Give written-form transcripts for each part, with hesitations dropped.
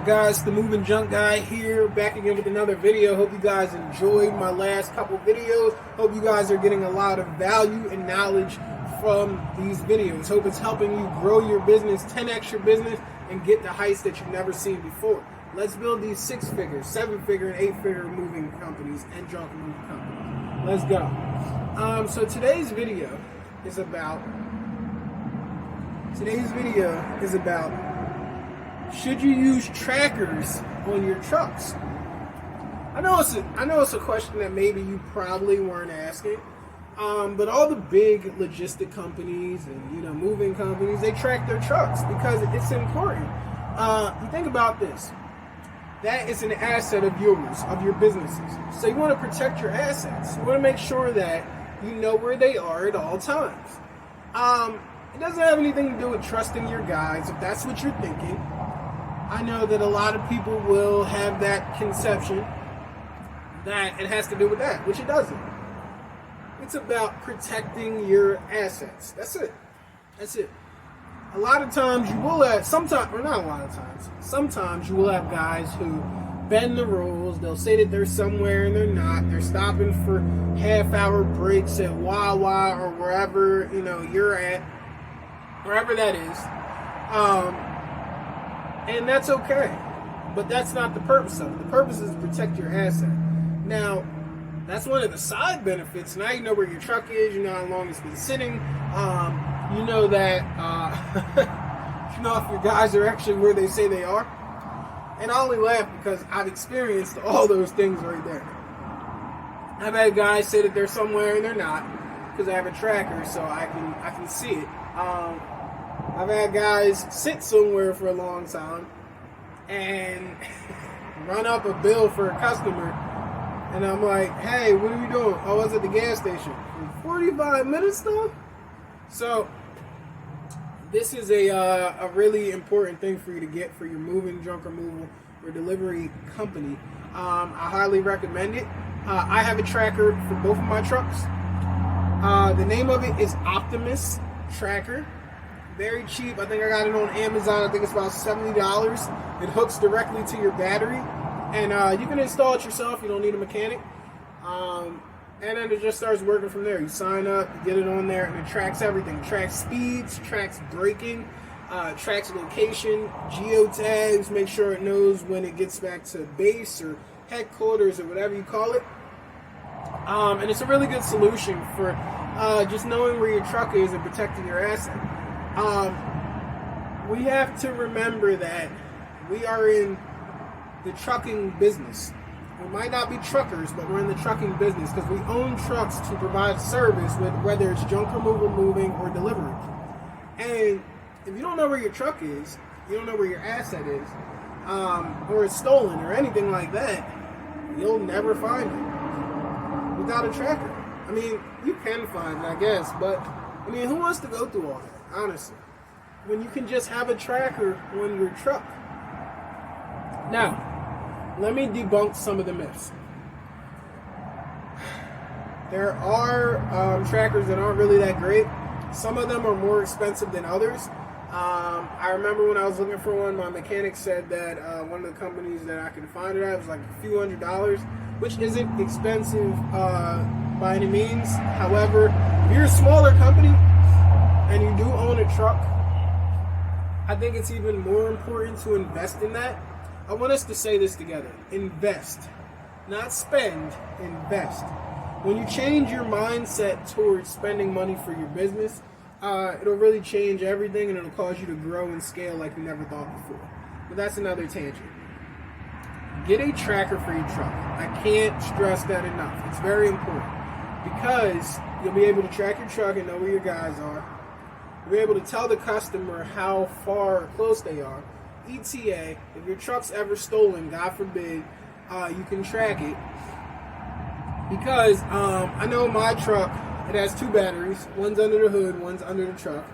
Guys, the Moving Junk Guy here, back again with another video. Hope you guys enjoyed my last couple videos. Hope you guys are getting a lot of value and knowledge from these videos. Hope it's helping you grow your business, 10x your business, and get the heights that you've never seen before. Let's build these 6-figure, 7-figure, and 8-figure moving companies and junk moving companies. Let's go. So today's video is about should you use trackers on your trucks? I know it's a question that maybe you probably weren't asking, but all the big logistic companies and moving companies, they track their trucks because it's important. You think about this. That is an asset of yours, of your businesses. So you want to protect your assets. You want to make sure that you know where they are at all times. It doesn't have anything to do with trusting your guys, if that's what you're thinking. I know that a lot of people will have that conception that it has to do with that, which it doesn't. It's about protecting your assets. That's it. A lot of times you will have, sometimes you will have guys who bend the rules. They'll say that they're somewhere and they're not. They're stopping for half-hour breaks at Wawa or wherever you're at, wherever that is. And that's okay, but that's not the purpose of it. The purpose is to protect your asset. Now, that's one of the side benefits. Now you know where your truck is. You know how long it's been sitting. You know that. You know if your guys are actually where they say they are. And I only laugh because I've experienced all those things right there. I've had guys say that they're somewhere and they're not because I have a tracker, so I can see it. I've had guys sit somewhere for a long time and run up a bill for a customer, and I'm like, hey, what are you doing? I was at the gas station. 45 minutes though? So this is a really important thing for you to get for your moving, junk removal, or delivery company. I highly recommend it. I have a tracker for both of my trucks. The name of it is Optimus Tracker. Very cheap. I think I got it on Amazon. I think it's about $70. It hooks directly to your battery, and you can install it yourself. You don't need a mechanic. And then it just starts working from there. You sign up, you get it on there, and it tracks everything. It tracks speeds, tracks braking, tracks location, geotags, make sure it knows when it gets back to base or headquarters or whatever you call it. And it's a really good solution for just knowing where your truck is and protecting your asset. We have to remember that we are in the trucking business. We might not be truckers, but we're in the trucking business because we own trucks to provide service, whether it's junk removal, moving, or delivery. And if you don't know where your truck is, you don't know where your asset is, or it's stolen or anything like that, you'll never find it without a tracker. I mean, you can find it, I guess, but I mean, who wants to go through all that? Honestly, when you can just have a tracker on your truck. Now, let me debunk some of the myths. There are trackers that aren't really that great. Some of them are more expensive than others. I remember when I was looking for one, my mechanic said that one of the companies that I could find it at was like a few $100s, which isn't expensive by any means. However, if you're a smaller company and you do own a truck, I think it's even more important to invest in that. I want us to say this together. Invest. Not spend, invest. When you change your mindset towards spending money for your business, it'll really change everything, and it'll cause you to grow and scale like you never thought before. But that's another tangent. Get a tracker for your truck. I can't stress that enough. It's very important because you'll be able to track your truck and know where your guys are. You'll be able to tell the customer how far or close they are. ETA, if your truck's ever stolen, God forbid, you can track it. Because I know my truck, it has 2 batteries. One's under the hood, one's under the truck.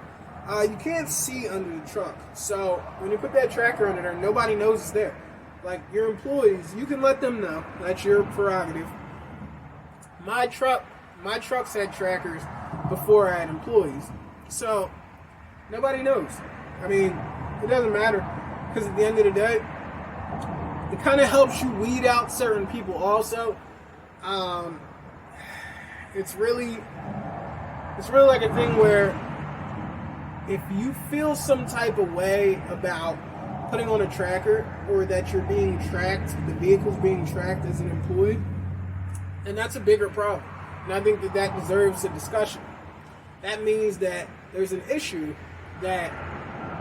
You can't see under the truck. So when you put that tracker under there, nobody knows it's there. Like your employees, you can let them know. That's your prerogative. My trucks had trackers before I had employees. So nobody knows. I mean, it doesn't matter because at the end of the day, it kind of helps you weed out certain people also. It's really like a thing where if you feel some type of way about putting on a tracker, or that you're being tracked, the vehicle's being tracked as an employee, and that's a bigger problem. And I think that deserves a discussion. That means that there's an issue that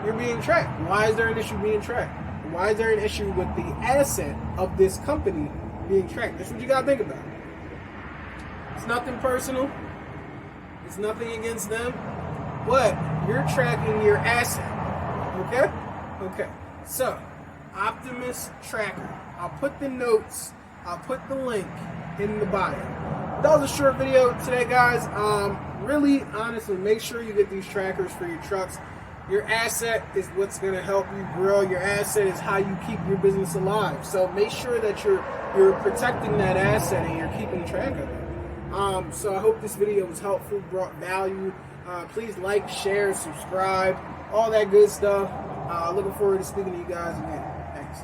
you're being tracked. Why is there an issue being tracked? Why is there an issue with the asset of this company being tracked? That's what you gotta think about. It's nothing personal. It's nothing against them. But you're tracking your asset. Okay? Okay. So, Optimus Tracker. I'll put the notes, I'll put the link in the bio. That was a short video today, guys. Really, honestly, make sure you get these trackers for your trucks. Your asset is what's going to help you grow. Your asset is how you keep your business alive. So make sure that you're protecting that asset and you're keeping track of it. So I hope this video was helpful, brought value. Please like, share, subscribe, all that good stuff. Looking forward to speaking to you guys again. Thanks.